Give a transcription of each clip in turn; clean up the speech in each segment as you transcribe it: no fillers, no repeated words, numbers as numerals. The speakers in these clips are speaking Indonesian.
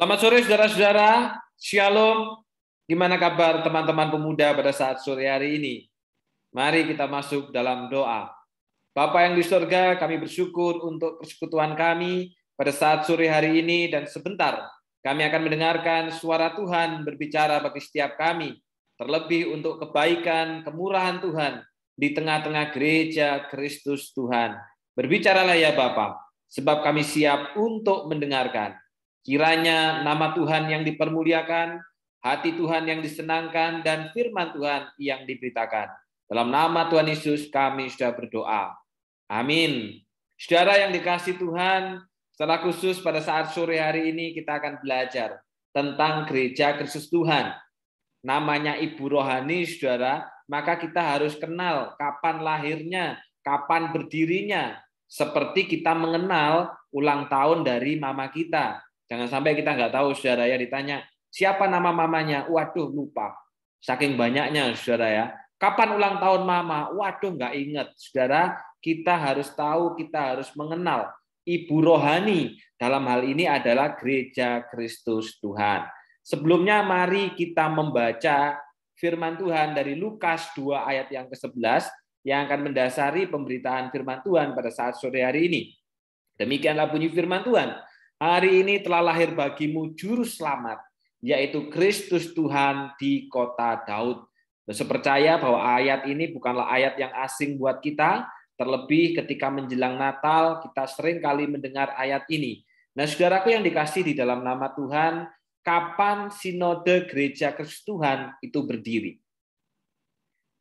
Selamat sore saudara-saudara, Shalom. Gimana kabar teman-teman pemuda pada saat sore hari ini? Mari kita masuk dalam doa. Bapa yang di surga, kami bersyukur untuk persekutuan kami pada saat sore hari ini, dan sebentar kami akan mendengarkan suara Tuhan berbicara bagi setiap kami, terlebih untuk kebaikan, kemurahan Tuhan di tengah-tengah gereja Kristus Tuhan. Berbicaralah ya Bapa, sebab kami siap untuk mendengarkan. Kiranya nama Tuhan yang dipermuliakan, hati Tuhan yang disenangkan, dan firman Tuhan yang diberitakan. Dalam nama Tuhan Yesus kami sudah berdoa. Amin. Saudara yang dikasihi Tuhan, secara khusus pada saat sore hari ini kita akan belajar tentang gereja Kristus Tuhan. Namanya Ibu Rohani, saudara, maka kita harus kenal kapan lahirnya, kapan berdirinya. Seperti kita mengenal ulang tahun dari mama kita. Jangan sampai kita nggak tahu, saudara ya, ditanya, siapa nama mamanya? Waduh, lupa. Saking banyaknya, saudara ya. Kapan ulang tahun mama? Waduh, nggak ingat. Saudara, kita harus tahu, kita harus mengenal. Ibu Rohani dalam hal ini adalah Gereja Kristus Tuhan. Sebelumnya mari kita membaca firman Tuhan dari Lukas 2 ayat yang ke-11 yang akan mendasari pemberitaan firman Tuhan pada saat sore hari ini. Demikianlah bunyi firman Tuhan. Hari ini telah lahir bagimu juru selamat, yaitu Kristus Tuhan di kota Daud. Saya percaya bahwa ayat ini bukanlah ayat yang asing buat kita, terlebih ketika menjelang Natal, kita sering kali mendengar ayat ini. Nah, saudaraku yang dikasih di dalam nama Tuhan, kapan sinode gereja Kristus Tuhan itu berdiri?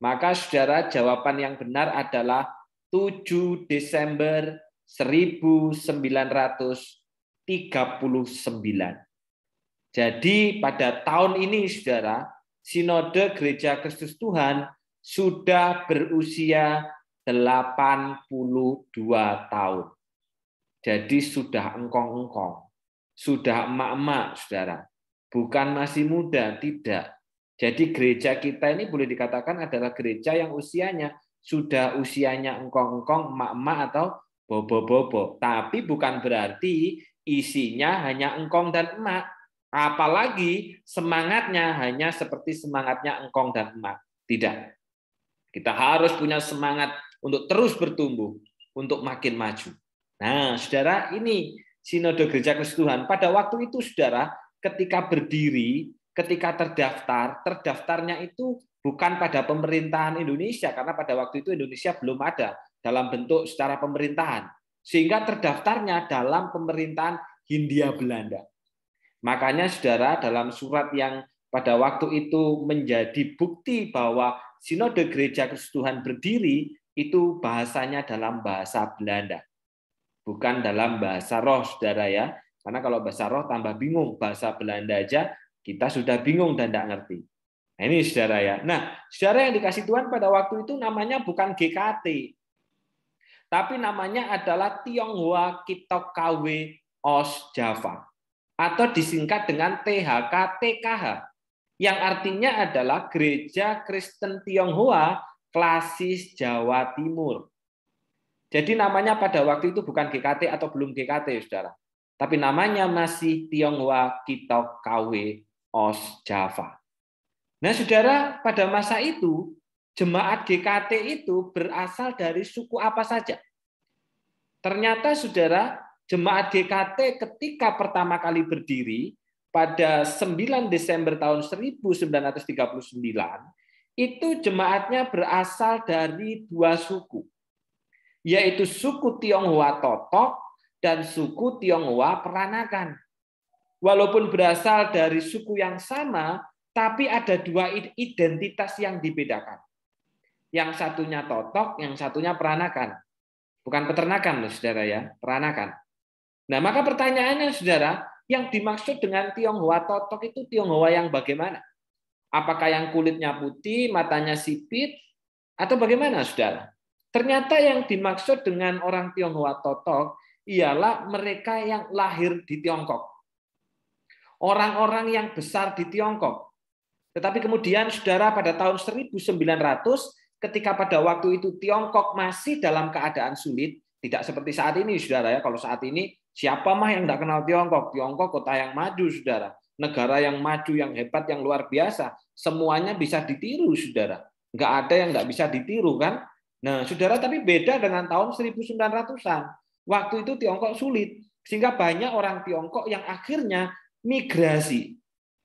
Maka saudara, jawaban yang benar adalah 7 Desember 1939. Jadi pada tahun ini, saudara, sinode gereja Kristus Tuhan sudah berusia 82 tahun. Jadi sudah engkong-engkong, sudah emak-emak, saudara. Bukan masih muda, tidak. Jadi gereja kita ini boleh dikatakan adalah gereja yang usianya engkong-engkong, emak-emak atau bobo-bobo. Tapi bukan berarti isinya hanya engkong dan emak. Apalagi semangatnya hanya seperti semangatnya engkong dan emak. Tidak. Kita harus punya semangat untuk terus bertumbuh, untuk makin maju. Nah, saudara, ini Sinode Gereja Kristus Tuhan. Pada waktu itu, saudara, ketika berdiri, ketika terdaftarnya itu bukan pada pemerintahan Indonesia, karena pada waktu itu Indonesia belum ada dalam bentuk secara pemerintahan. Sehingga terdaftarnya dalam pemerintahan Hindia Belanda. Makanya, saudara, dalam surat yang pada waktu itu menjadi bukti bahwa Sinode Gereja Kristus Tuhan berdiri, itu bahasanya dalam bahasa Belanda. Bukan dalam bahasa roh, saudara ya. Karena kalau bahasa roh tambah bingung. Bahasa Belanda aja kita sudah bingung dan tidak ngerti. Nah, ini saudara ya. Nah, saudara yang dikasih Tuhan pada waktu itu namanya bukan GKT. Tapi namanya adalah Tionghoa Kitok KW Os Java. Atau disingkat dengan THK-TKH. Yang artinya adalah Gereja Kristen Tionghoa Klasis Jawa Timur. Jadi namanya pada waktu itu bukan GKT atau belum GKT, saudara. Tapi namanya masih Tionghoa Kitok KW Os Java. Nah, saudara, pada masa itu, jemaat GKT itu berasal dari suku apa saja? Ternyata, saudara, jemaat GKT ketika pertama kali berdiri, pada 9 Desember tahun 1939, itu jemaatnya berasal dari dua suku, yaitu suku Tionghoa Totok dan suku Tionghoa Peranakan. Walaupun berasal dari suku yang sama, tapi ada dua identitas yang dibedakan. Yang satunya Totok, yang satunya Peranakan. Bukan peternakan, saudara ya, Peranakan. Nah, maka pertanyaannya, saudara, yang dimaksud dengan Tionghoa Totok itu Tionghoa yang bagaimana? Apakah yang kulitnya putih, matanya sipit, atau bagaimana, saudara? Ternyata yang dimaksud dengan orang Tionghoa Totok ialah mereka yang lahir di Tiongkok. Orang-orang yang besar di Tiongkok. Tetapi kemudian, saudara, pada tahun 1900, ketika pada waktu itu Tiongkok masih dalam keadaan sulit, tidak seperti saat ini, saudara ya. Kalau saat ini Siapa mah yang nggak kenal Tiongkok? Tiongkok kota yang maju, saudara. Negara yang maju, yang hebat, yang luar biasa. Semuanya bisa ditiru, saudara. Nggak ada yang nggak bisa ditiru, kan? Nah, saudara, tapi beda dengan tahun 1900-an. Waktu itu Tiongkok sulit. Sehingga banyak orang Tiongkok yang akhirnya migrasi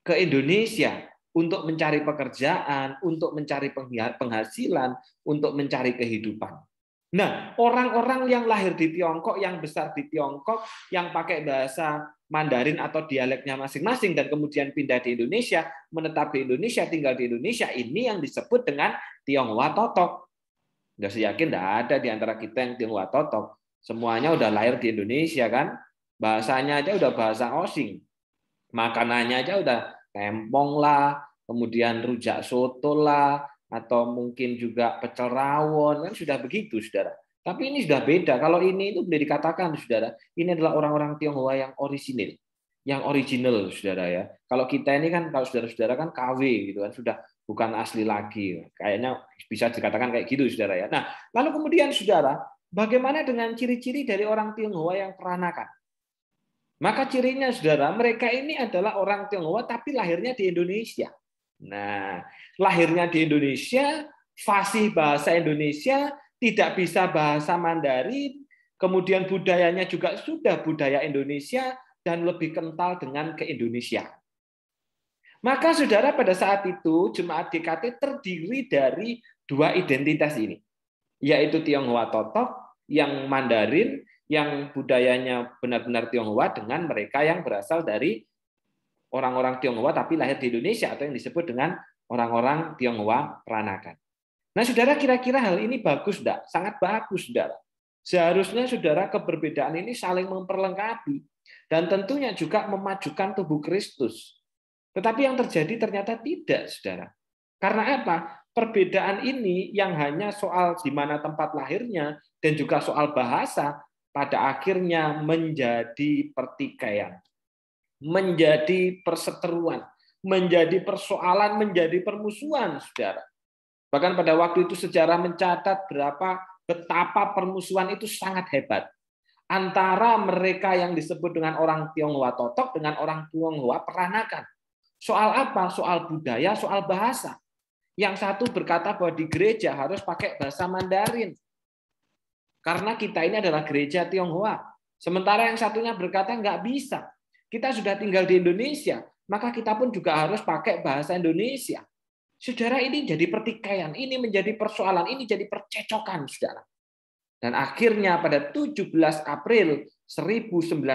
ke Indonesia untuk mencari pekerjaan, untuk mencari penghasilan, untuk mencari kehidupan. Nah, orang-orang yang lahir di Tiongkok, yang besar di Tiongkok, yang pakai bahasa Mandarin atau dialeknya masing-masing dan kemudian pindah di Indonesia, menetap di Indonesia, tinggal di Indonesia, ini yang disebut dengan Tionghoa Totok. Udah saya yakin tidak ada di antara kita yang Tionghoa Totok. Semuanya udah lahir di Indonesia, kan? Bahasanya aja udah bahasa Osing. Makanannya aja udah tempong lah, kemudian rujak soto lah, atau mungkin juga pecel rawon, kan sudah begitu, saudara. Tapi ini sudah beda. Kalau ini itu boleh dikatakan, saudara, ini adalah orang-orang Tionghoa yang original, saudara ya. Kalau kita ini kan, kalau saudara-saudara kan KW gitu kan, sudah bukan asli lagi. Kayaknya bisa dikatakan kayak gitu, saudara ya. Nah, lalu kemudian, saudara, bagaimana dengan ciri-ciri dari orang Tionghoa yang peranakan? Maka cirinya, saudara, mereka ini adalah orang Tionghoa tapi lahirnya di Indonesia. Nah, lahirnya di Indonesia, fasih bahasa Indonesia, tidak bisa bahasa Mandarin, kemudian budayanya juga sudah budaya Indonesia dan lebih kental dengan keindonesiaan. Maka saudara, pada saat itu jemaat GKT terdiri dari dua identitas ini, yaitu Tionghoa Totok yang Mandarin, yang budayanya benar-benar Tionghoa, dengan mereka yang berasal dari orang-orang Tionghoa tapi lahir di Indonesia atau yang disebut dengan orang-orang Tionghoa peranakan. Nah, saudara, kira-kira hal ini bagus enggak? Sangat bagus, saudara. Seharusnya, saudara, keberbedaan ini saling memperlengkapi dan tentunya juga memajukan tubuh Kristus. Tetapi yang terjadi ternyata tidak, saudara. Karena apa? Perbedaan ini yang hanya soal di mana tempat lahirnya dan juga soal bahasa pada akhirnya menjadi pertikaian, menjadi perseteruan, menjadi persoalan, menjadi permusuhan, saudara. Bahkan pada waktu itu sejarah mencatat betapa permusuhan itu sangat hebat antara mereka yang disebut dengan orang Tionghoa Totok dengan orang Tionghoa peranakan. Soal apa? Soal budaya, soal bahasa. Yang satu berkata bahwa di gereja harus pakai bahasa Mandarin, karena kita ini adalah gereja Tionghoa. Sementara yang satunya berkata nggak bisa. Kita sudah tinggal di Indonesia, maka kita pun juga harus pakai bahasa Indonesia. Saudara, ini jadi pertikaian, ini menjadi persoalan, ini jadi percecokan, saudara. Dan akhirnya pada 17 April 1956,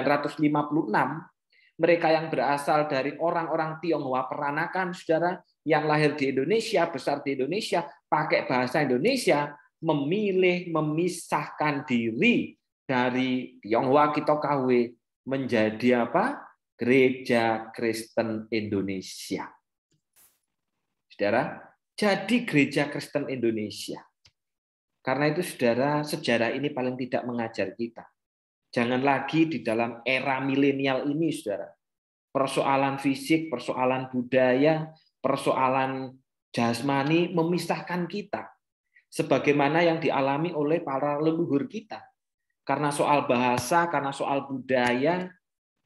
mereka yang berasal dari orang-orang Tionghoa peranakan, saudara, yang lahir di Indonesia, besar di Indonesia, pakai bahasa Indonesia, memilih memisahkan diri dari Tionghoa Kito KW menjadi apa? Gereja Kristen Indonesia. Saudara, jadi Gereja Kristen Indonesia. Karena itu, saudara, sejarah ini paling tidak mengajar kita. Jangan lagi di dalam era milenial ini, saudara, persoalan fisik, persoalan budaya, persoalan jasmani memisahkan kita. Sebagaimana yang dialami oleh para leluhur kita. Karena soal bahasa, karena soal budaya,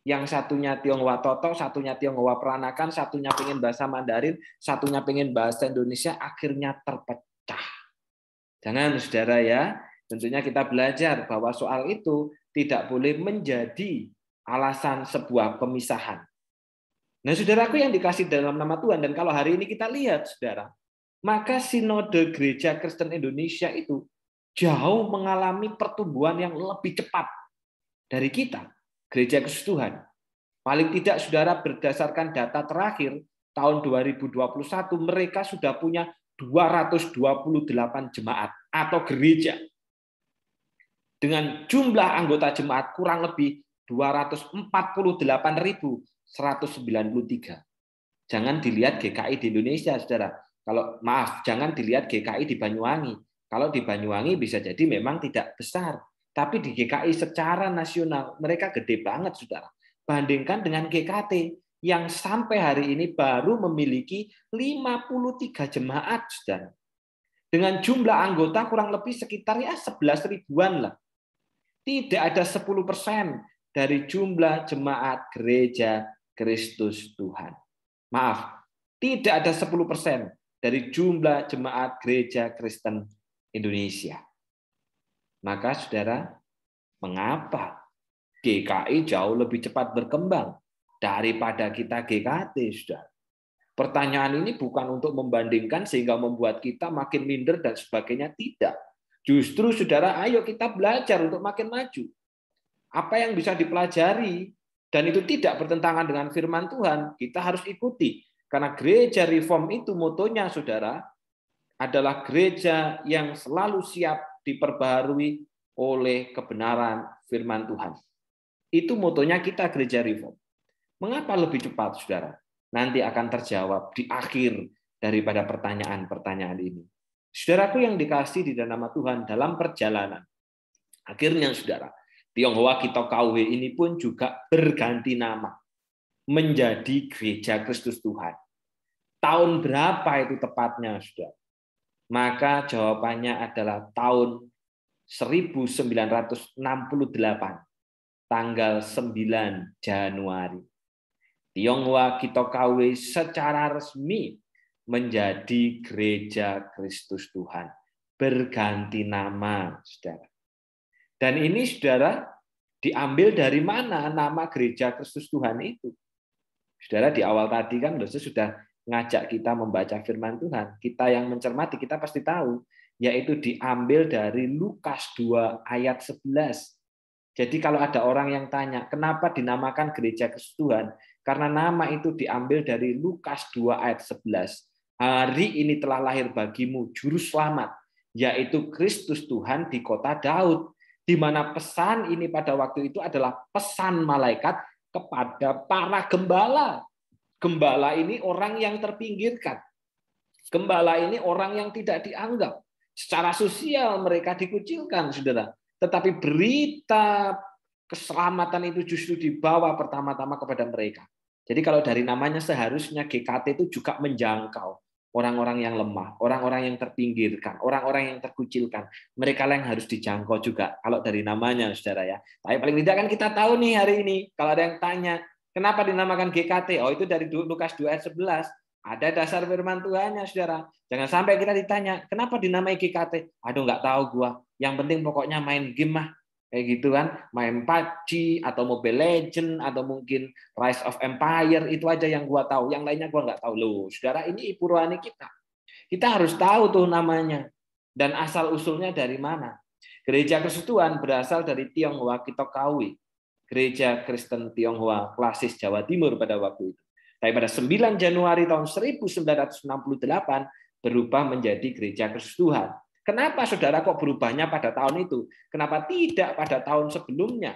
yang satunya Tionghoa Totok, satunya Tionghoa peranakan, satunya pengen bahasa Mandarin, satunya pengen bahasa Indonesia, akhirnya terpecah. Jangan, saudara ya, tentunya kita belajar bahwa soal itu tidak boleh menjadi alasan sebuah pemisahan. Nah, saudaraku yang dikasih dalam nama Tuhan, dan kalau hari ini kita lihat, saudara, maka Sinode Gereja Kristen Indonesia itu jauh mengalami pertumbuhan yang lebih cepat dari kita, Gereja Kristus Tuhan. Paling tidak, saudara, berdasarkan data terakhir tahun 2021, mereka sudah punya 228 jemaat atau gereja. Dengan jumlah anggota jemaat kurang lebih 248.193. Jangan dilihat GKI di Indonesia, saudara. Jangan dilihat GKI di Banyuwangi. Kalau di Banyuwangi bisa jadi memang tidak besar. Tapi di GKI secara nasional, mereka gede banget, saudara. Bandingkan dengan GKT, yang sampai hari ini baru memiliki 53 jemaat, saudara. Dengan jumlah anggota kurang lebih sekitar 11 ribuan lah. Tidak ada 10% dari jumlah jemaat gereja Kristus Tuhan. Maaf, tidak ada 10% dari jumlah jemaat gereja Kristen Indonesia. Maka saudara, mengapa GKI jauh lebih cepat berkembang daripada kita GKT, saudara? Pertanyaan ini bukan untuk membandingkan sehingga membuat kita makin minder dan sebagainya, tidak. Justru saudara, ayo kita belajar untuk makin maju. Apa yang bisa dipelajari, dan itu tidak bertentangan dengan firman Tuhan, kita harus ikuti. Karena gereja reform itu motonya, saudara, adalah gereja yang selalu siap diperbaharui oleh kebenaran firman Tuhan. Itu motonya kita gereja reform. Mengapa lebih cepat, saudara? Nanti akan terjawab di akhir daripada pertanyaan-pertanyaan ini. Saudaraku yang dikasih di dalam nama Tuhan, dalam perjalanan, akhirnya saudara, Tionghoa Kito KW ini pun juga berganti nama menjadi Gereja Kristus Tuhan. Tahun berapa itu tepatnya, saudara? Maka jawabannya adalah tahun 1968, tanggal 9 Januari. Tionghoa Kito KW secara resmi menjadi Gereja Kristus Tuhan. Berganti nama, saudara. Dan ini, saudara, diambil dari mana nama Gereja Kristus Tuhan itu? Saudara, di awal tadi kan dosen sudah ngajak kita membaca firman Tuhan. Kita yang mencermati, kita pasti tahu, yaitu diambil dari Lukas 2 ayat 11. Jadi kalau ada orang yang tanya, kenapa dinamakan Gereja Kristus Tuhan? Karena nama itu diambil dari Lukas 2 ayat 11. Hari ini telah lahir bagimu juru selamat, yaitu Kristus Tuhan di kota Daud. Di mana pesan ini pada waktu itu adalah pesan malaikat kepada para gembala. Gembala ini orang yang terpinggirkan. Gembala ini orang yang tidak dianggap. Secara sosial mereka dikucilkan, saudara. Tetapi berita keselamatan itu justru dibawa pertama-tama kepada mereka. Jadi kalau dari namanya seharusnya GKT itu juga menjangkau orang-orang yang lemah, orang-orang yang terpinggirkan, orang-orang yang terkucilkan. Mereka yang harus dijangkau juga kalau dari namanya, saudara ya. Tapi paling tidak kan kita tahu nih hari ini, kalau ada yang tanya, kenapa dinamakan GKT? Oh, itu dari Lukas 2 ayat 11. Ada dasar firman Tuhannya, saudara. Jangan sampai kita ditanya, kenapa dinamai GKT? Aduh, nggak tahu gua. Yang penting pokoknya main game mah. Kayak gitu kan, main PUBG atau Mobile Legend atau mungkin Rise of Empire, itu aja yang gua tahu. Yang lainnya gua nggak tahu. Loh, saudara, ini ibu rohani kita. Kita harus tahu tuh namanya dan asal usulnya dari mana. Gereja Kristus Tuhan berasal dari Tionghoa Kito KW, Gereja Kristen Tionghoa Klasis Jawa Timur pada waktu itu. Tapi pada 9 Januari tahun 1968 berubah menjadi Gereja Kristus Tuhan. Kenapa saudara kok berubahnya pada tahun itu? Kenapa tidak pada tahun sebelumnya?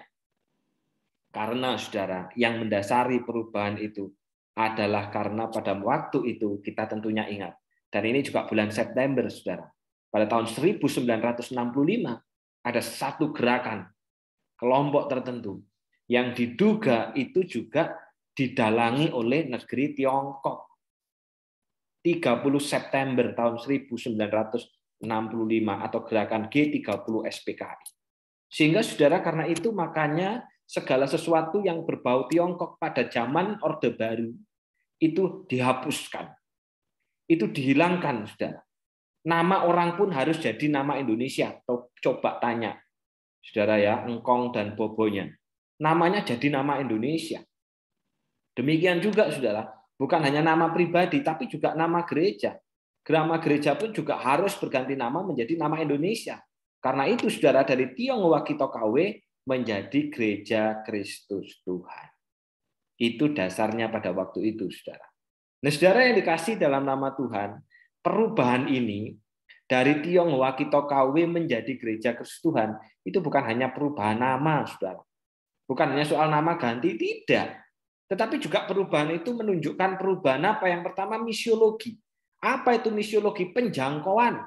Karena saudara, yang mendasari perubahan itu adalah karena pada waktu itu kita tentunya ingat. Dan ini juga bulan September, saudara. Pada tahun 1965 ada satu gerakan kelompok tertentu yang diduga itu juga didalangi oleh negeri Tiongkok. 30 September tahun 1965 atau gerakan G30 SPKI. Sehingga saudara karena itu makanya segala sesuatu yang berbau Tiongkok pada zaman Orde Baru itu dihapuskan. Itu dihilangkan, saudara. Nama orang pun harus jadi nama Indonesia. Coba tanya, saudara ya, engkong dan bobonya. Namanya jadi nama Indonesia. Demikian juga, saudara, bukan hanya nama pribadi, tapi juga nama gereja. Nama gereja pun juga harus berganti nama menjadi nama Indonesia. Karena itu, saudara, dari Tionghoa Kito KW menjadi Gereja Kristus Tuhan. Itu dasarnya pada waktu itu, saudara. Nah, saudara yang dikasih dalam nama Tuhan, perubahan ini dari Tionghoa Kito KW menjadi Gereja Kristus Tuhan, itu bukan hanya perubahan nama, saudara. Bukan hanya soal nama ganti, tidak. Tetapi juga perubahan itu menunjukkan perubahan apa? Yang pertama, misiologi. Apa itu misiologi? Penjangkauan.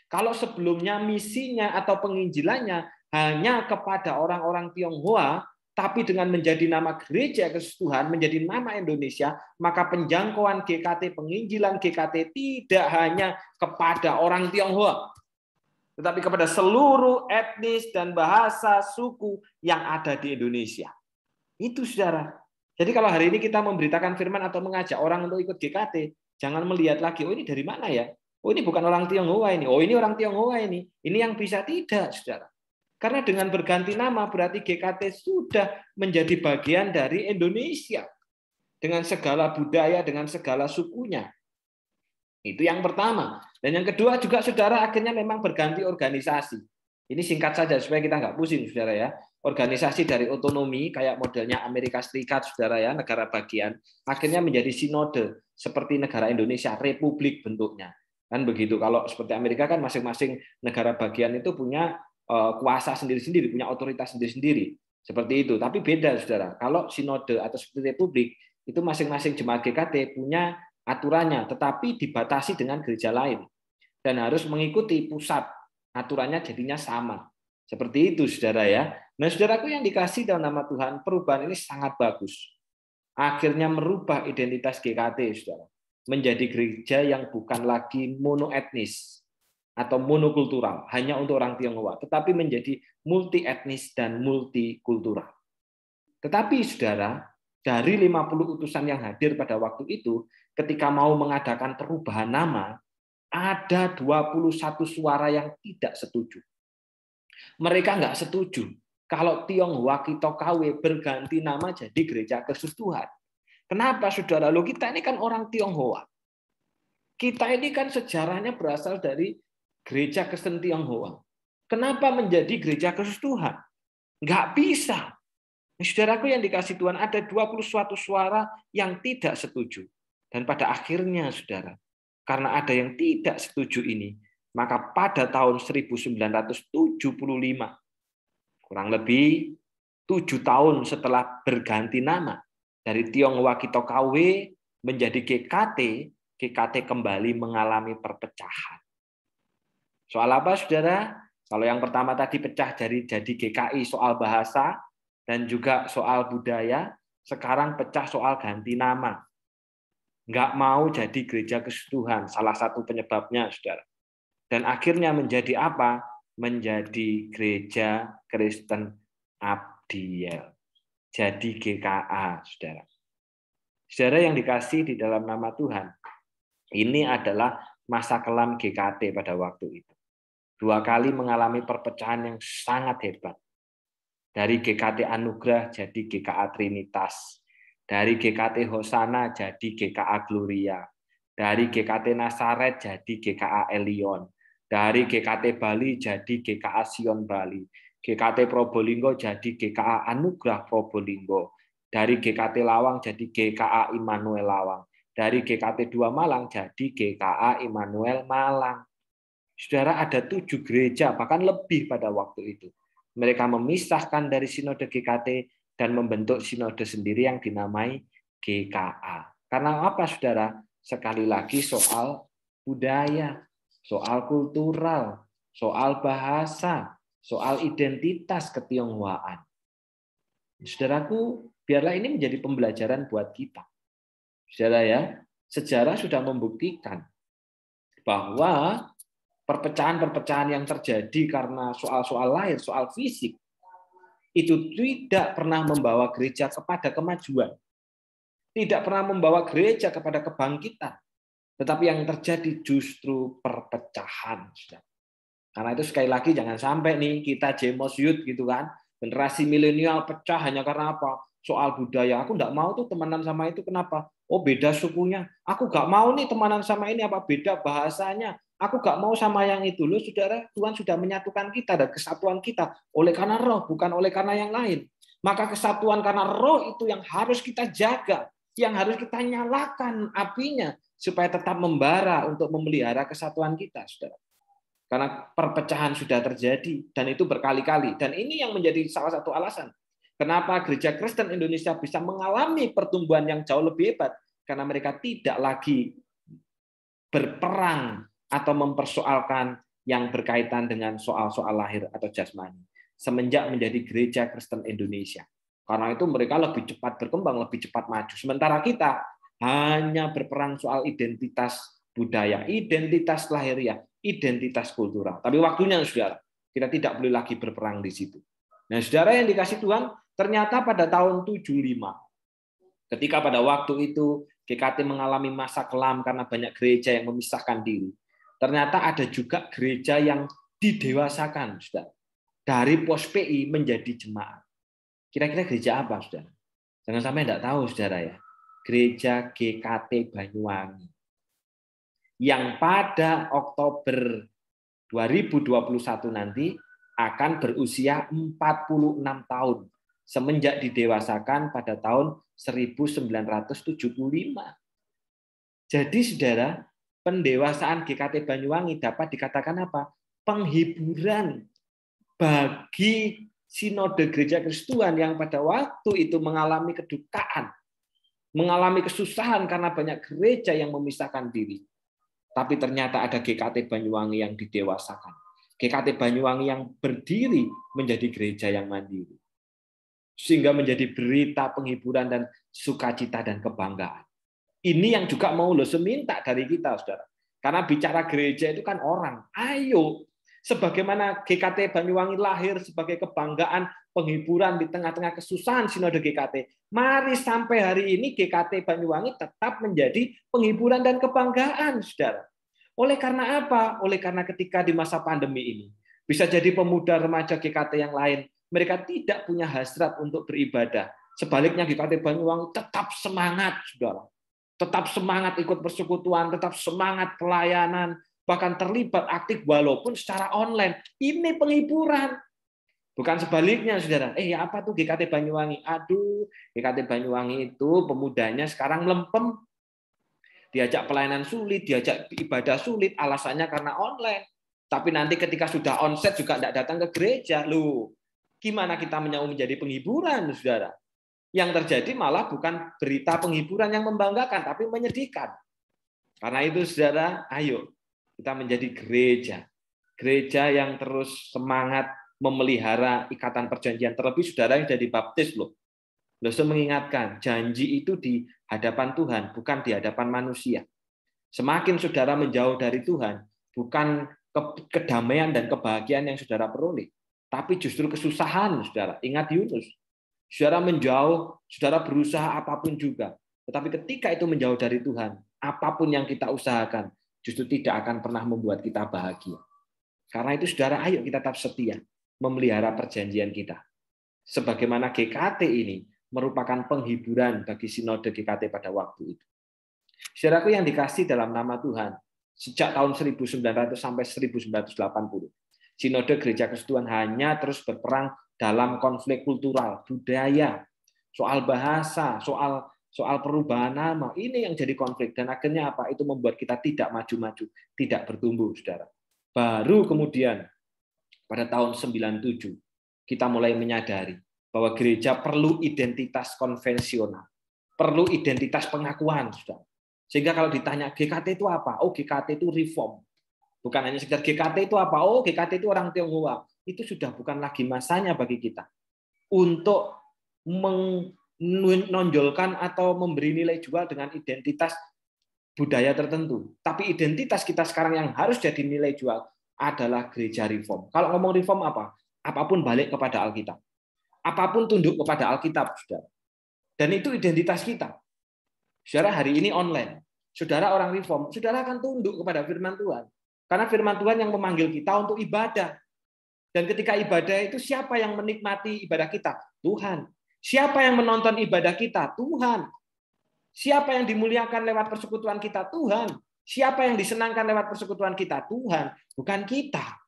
Kalau sebelumnya misinya atau penginjilannya hanya kepada orang-orang Tionghoa, tapi dengan menjadi nama Gereja Kristus Tuhan, menjadi nama Indonesia, maka penjangkauan GKT, penginjilan GKT tidak hanya kepada orang Tionghoa, tetapi kepada seluruh etnis dan bahasa suku yang ada di Indonesia. Itu saudara. Jadi kalau hari ini kita memberitakan firman atau mengajak orang untuk ikut GKT, jangan melihat lagi, oh ini dari mana ya? Oh ini bukan orang Tionghoa ini. Oh ini orang Tionghoa ini. Ini yang bisa, tidak, saudara. Karena dengan berganti nama berarti GKT sudah menjadi bagian dari Indonesia. Dengan segala budaya, dengan segala sukunya. Itu yang pertama. Dan yang kedua juga saudara akhirnya memang berganti organisasi. Ini singkat saja supaya kita nggak pusing saudara ya. Organisasi dari otonomi kayak modelnya Amerika Serikat saudara ya, negara bagian, akhirnya menjadi sinode seperti negara Indonesia, republik bentuknya. Kan begitu. Kalau seperti Amerika kan masing-masing negara bagian itu punya kuasa sendiri-sendiri, punya otoritas sendiri-sendiri. Seperti itu. Tapi beda saudara. Kalau sinode atau seperti republik itu masing-masing jemaat GKT punya aturannya, tetapi dibatasi dengan gereja lain dan harus mengikuti pusat. Aturannya jadinya sama. Seperti itu, saudara ya. Nah, saudaraku yang dikasih dalam nama Tuhan, perubahan ini sangat bagus. Akhirnya merubah identitas GKT, saudara, menjadi gereja yang bukan lagi monoetnis atau monokultural, hanya untuk orang Tionghoa, tetapi menjadi multi etnis dan multikultural. Tetapi, saudara, dari 50 utusan yang hadir pada waktu itu, ketika mau mengadakan perubahan nama, ada 21 suara yang tidak setuju. Mereka nggak setuju kalau Tionghoa Kito KW berganti nama jadi Gereja Kristus Tuhan. Kenapa, saudara? Loh, kita ini kan orang Tionghoa. Kita ini kan sejarahnya berasal dari Gereja Kristen Tionghoa. Kenapa menjadi Gereja Kristus Tuhan? Nggak bisa. Saudaraku yang dikasih Tuhan, ada 21 suara yang tidak setuju. Dan pada akhirnya, saudara, karena ada yang tidak setuju ini, maka pada tahun 1975, kurang lebih 7 tahun setelah berganti nama dari Tionghoa Kito KW menjadi GKT, GKT kembali mengalami perpecahan. Soal apa, saudara? Kalau yang pertama tadi pecah jadi GKI soal bahasa dan juga soal budaya, sekarang pecah soal ganti nama. Nggak mau jadi gereja Kristus Tuhan, salah satu penyebabnya, saudara. Dan akhirnya menjadi apa? Menjadi gereja Kristen Abdiel. Jadi GKA, saudara. Saudara yang dikasih di dalam nama Tuhan, ini adalah masa kelam GKT pada waktu itu. 2 kali mengalami perpecahan yang sangat hebat. Dari GKT Anugerah jadi GKA Trinitas. Dari GKT Hosana jadi GKA Gloria. Dari GKT Nasaret jadi GKA Elion. Dari GKT Bali jadi GKA Sion Bali. GKT Probolinggo jadi GKA Anugerah Probolinggo. Dari GKT Lawang jadi GKA Immanuel Lawang. Dari GKT 2 Malang jadi GKA Immanuel Malang. Saudara, ada 7 gereja, bahkan lebih pada waktu itu. Mereka memisahkan dari sinode GKT dan membentuk sinode sendiri yang dinamai GKA. Karena apa, saudara? Sekali lagi soal budaya, soal kultural, soal bahasa, soal identitas ketionghoaan. Saudaraku, biarlah ini menjadi pembelajaran buat kita. Saudara ya, sejarah sudah membuktikan bahwa perpecahan-perpecahan yang terjadi karena soal-soal lahir, soal fisik, itu tidak pernah membawa gereja kepada kemajuan. Tidak pernah membawa gereja kepada kebangkitan. Tetapi yang terjadi justru perpecahan. Karena itu sekali lagi jangan sampai nih kita Jemos Youth gitu kan, generasi milenial pecah hanya karena apa? Soal budaya. Aku nggak mau tuh temenan sama itu, kenapa? Oh beda sukunya. Aku nggak mau nih temenan sama ini, apa beda bahasanya. Aku gak mau sama yang itu. Loh, saudara, Tuhan sudah menyatukan kita dan kesatuan kita oleh karena roh, bukan oleh karena yang lain. Maka kesatuan karena roh itu yang harus kita jaga, yang harus kita nyalakan apinya, supaya tetap membara untuk memelihara kesatuan kita, saudara. Karena perpecahan sudah terjadi, dan itu berkali-kali. Dan ini yang menjadi salah satu alasan kenapa gereja Kristen Indonesia bisa mengalami pertumbuhan yang jauh lebih hebat, karena mereka tidak lagi berperang atau mempersoalkan yang berkaitan dengan soal-soal lahir atau jasmani semenjak menjadi gereja Kristen Indonesia. Karena itu mereka lebih cepat berkembang, lebih cepat maju. Sementara kita hanya berperang soal identitas budaya, identitas lahiriah, identitas kultural. Tapi waktunya, saudara, kita tidak boleh lagi berperang di situ. Nah, saudara yang dikasih Tuhan, Ternyata pada tahun 75, ketika pada waktu itu GKT mengalami masa kelam karena banyak gereja yang memisahkan diri, ternyata ada juga gereja yang didewasakan, Saudara. Dari pos PI menjadi jemaat. Kira-kira gereja apa, Saudara? Jangan sampai tidak tahu, Saudara ya. Gereja GKT Banyuwangi. Yang pada Oktober 2021 nanti akan berusia 46 tahun semenjak didewasakan pada tahun 1975. Jadi Saudara, pendewasaan GKT Banyuwangi dapat dikatakan apa? Penghiburan bagi sinode gereja Kristuan yang pada waktu itu mengalami kedukaan, mengalami kesusahan karena banyak gereja yang memisahkan diri. Tapi ternyata ada GKT Banyuwangi yang didewasakan. GKT Banyuwangi yang berdiri menjadi gereja yang mandiri. Sehingga menjadi berita penghiburan dan sukacita dan kebanggaan. Ini yang juga mau seminta dari kita, Saudara. Karena bicara gereja itu kan orang. Ayo, sebagaimana GKT Banyuwangi lahir sebagai kebanggaan, penghiburan di tengah-tengah kesusahan sinode GKT. Mari sampai hari ini GKT Banyuwangi tetap menjadi penghiburan dan kebanggaan, Saudara. Oleh karena apa? Oleh karena ketika di masa pandemi ini, bisa jadi pemuda remaja GKT yang lain, mereka tidak punya hasrat untuk beribadah. Sebaliknya GKT Banyuwangi tetap semangat, Saudara. Tetap semangat ikut persekutuan, tetap semangat pelayanan, bahkan terlibat aktif walaupun secara online. Ini penghiburan. Bukan sebaliknya, Saudara. Apa tuh GKT Banyuwangi? Aduh, GKT Banyuwangi itu pemudanya sekarang melempem. Diajak pelayanan sulit, diajak ibadah sulit, alasannya karena online. Tapi nanti ketika sudah onset juga tidak datang ke gereja. Loh, gimana kita mau menjadi penghiburan, Saudara? Yang terjadi malah bukan berita penghiburan yang membanggakan, tapi menyedihkan. Karena itu, Saudara, ayo kita menjadi gereja. Gereja yang terus semangat memelihara ikatan perjanjian. Terlebih Saudara yang jadi baptis loh. Saya mengingatkan, janji itu di hadapan Tuhan, bukan di hadapan manusia. Semakin Saudara menjauh dari Tuhan, bukan kedamaian dan kebahagiaan yang Saudara peroleh, tapi justru kesusahan, Saudara. Ingat Yunus. Saudara menjauh, Saudara berusaha apapun juga. Tetapi ketika itu menjauh dari Tuhan, apapun yang kita usahakan, justru tidak akan pernah membuat kita bahagia. Karena itu, Saudara, ayo kita tetap setia, memelihara perjanjian kita. Sebagaimana GKT ini merupakan penghiburan bagi sinode GKT pada waktu itu. Saudaraku yang dikasih dalam nama Tuhan, sejak tahun 1900 sampai 1980, sinode gereja Kristuan hanya terus berperang dalam konflik kultural, budaya, soal bahasa, soal perubahan nama. Ini yang jadi konflik dan akhirnya apa? Itu membuat kita tidak maju-maju, tidak bertumbuh, Saudara. Baru kemudian pada tahun 97 kita mulai menyadari bahwa gereja perlu identitas konvensional, perlu identitas pengakuan, Saudara. Sehingga kalau ditanya GKT itu apa? Oh, GKT itu reform. Bukan hanya sekedar GKT itu apa? Oh, GKT itu orang Tionghoa. Itu sudah bukan lagi masanya bagi kita untuk menonjolkan atau memberi nilai jual dengan identitas budaya tertentu. Tapi identitas kita sekarang yang harus jadi nilai jual adalah gereja reform. Kalau ngomong reform apa? Apapun balik kepada Alkitab. Apapun tunduk kepada Alkitab, Saudara. Dan itu identitas kita. Saudara hari ini online. Saudara orang reform, Saudara akan tunduk kepada firman Tuhan. Karena firman Tuhan yang memanggil kita untuk ibadah. Dan ketika ibadah itu siapa yang menikmati ibadah kita? Tuhan. Siapa yang menonton ibadah kita? Tuhan. Siapa yang dimuliakan lewat persekutuan kita? Tuhan. Siapa yang disenangkan lewat persekutuan kita? Tuhan. Bukan kita.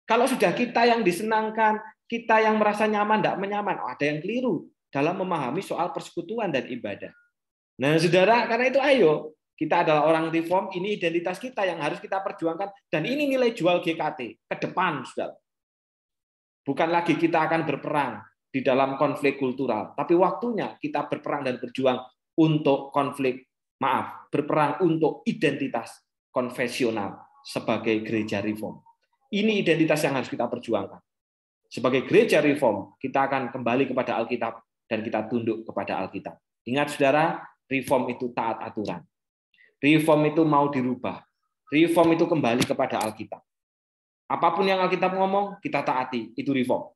Kalau sudah kita yang disenangkan, kita yang merasa nyaman, tidak menyaman, ada yang keliru dalam memahami soal persekutuan dan ibadah. Nah, Saudara, karena itu ayo, kita adalah orang reform, ini identitas kita yang harus kita perjuangkan, dan ini nilai jual GKT ke depan, Saudara. Bukan lagi kita akan berperang di dalam konflik kultural, tapi waktunya kita berperang dan berjuang untuk berperang untuk identitas konvensional sebagai gereja reform. Ini identitas yang harus kita perjuangkan. Sebagai gereja reform, kita akan kembali kepada Alkitab dan kita tunduk kepada Alkitab. Ingat, Saudara, reform itu taat aturan. Reform itu mau dirubah. Reform itu kembali kepada Alkitab. Apapun yang Alkitab ngomong, kita taati. Itu reform.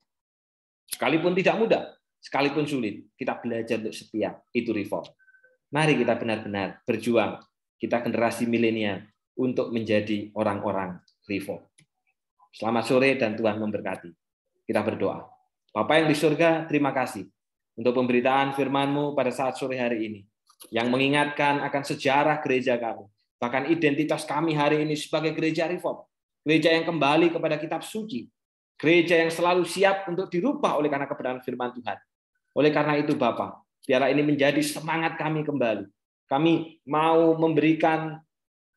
Sekalipun tidak mudah. sekalipun sulit, kita belajar untuk setia. Itu reform. Mari kita benar-benar berjuang, kita generasi milenial, untuk menjadi orang-orang reform. Selamat sore dan Tuhan memberkati. Kita berdoa. Bapa yang di surga, terima kasih untuk pemberitaan firman-Mu pada saat sore hari ini, yang mengingatkan akan sejarah gereja kami, bahkan identitas kami hari ini sebagai gereja reform, gereja yang kembali kepada kitab suci, gereja yang selalu siap untuk dirubah oleh karena kebenaran firman Tuhan. Oleh karena itu Bapa, biarlah ini menjadi semangat kami kembali. Kami mau memberikan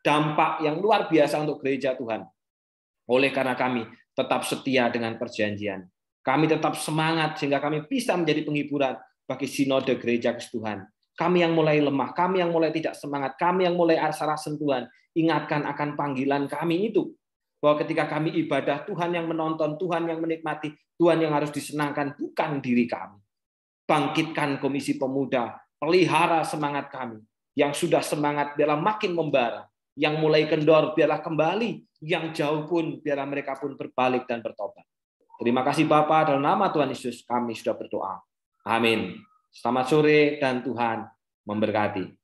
dampak yang luar biasa untuk gereja Tuhan. Oleh karena kami tetap setia dengan perjanjian. Kami tetap semangat sehingga kami bisa menjadi penghiburan bagi sinode gereja Tuhan. Kami yang mulai lemah, kami yang mulai tidak semangat, kami yang mulai salah sentuhan, ingatkan akan panggilan kami itu. Bahwa ketika kami ibadah, Tuhan yang menonton, Tuhan yang menikmati, Tuhan yang harus disenangkan, bukan diri kami. Bangkitkan komisi pemuda, pelihara semangat kami. Yang sudah semangat biarlah makin membara, yang mulai kendor biarlah kembali, yang jauh pun biarlah mereka pun berbalik dan bertobat. Terima kasih Bapa, dalam nama Tuhan Yesus kami sudah berdoa. Amin. Selamat sore dan Tuhan memberkati.